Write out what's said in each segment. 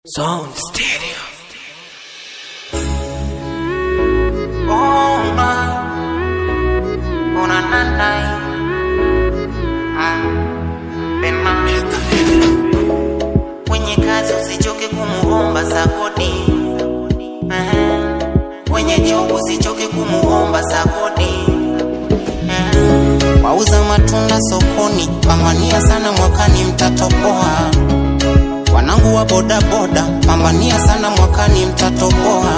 Zone Stereo. Oh my, una nanai, bema. Wenye kazi usichoke kumuomba sakodi, wenye job usichoke kumuomba sakodi. Wauza matunda sokoni, pambania sana mwakani mtatoboa. Wanangu wa boda boda, pambania sana mwakani mtatoboa.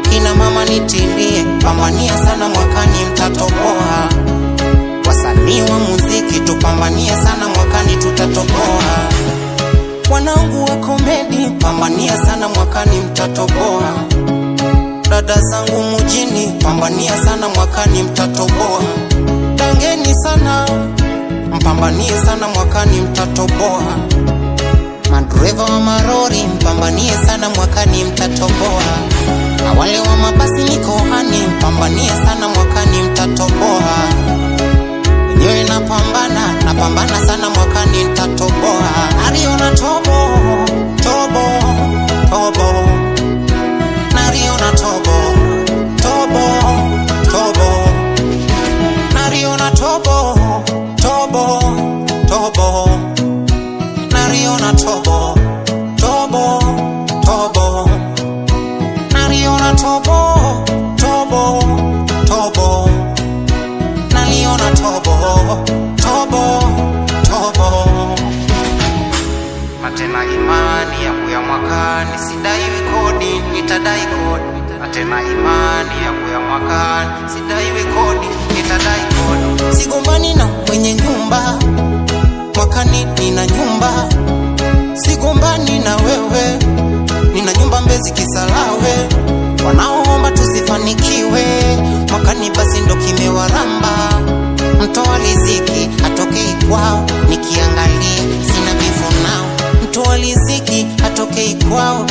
Kina mama nitilie, pambania sana mwakani mtatoboa. Wasanii wa muziki tupambania sana mwakani tutatoboa. Wanangu wa komedi, pambania sana mwakani mtatoboa. Dada zangu mujini, pambania sana mwakani mtatoboa. Dangeni sana, mpambanie sana mwakani mtatoboa. Madreva wa marori, mpambanie sana mwakani mtatoboa. Na wale wa mabasi mikoani, mpambanie sana mwakani mtatoboa. Wenyewe napambana sana mwakani mtatoboa. Nariona tobo, tobo, tobo. Nariona tobo, tobo, tobo. Nariona tobo, tobo, tobo. Nariona tobo, tobo, tobo. Nariona tobo, tobo, tobo. Nariona tobo, tobo, tobo. Natena imani yangu ya mwakani, sidai kodi, nitadai kodi. Natena imani yangu ya mwakani, sidai kodi, nitadai kodi. Sigombani na mwenye nyumba, mwakani nina nyumba. Sigombani na wewe, nina nyumba Mbezi Kisarawe. Wanaoomba tusifanikiwe, mwakani basi ndo kimewaramba. Mtoa riziki atokei kwao, nikiangalia sina bifu nao. Mtoa riziki atokei kwao,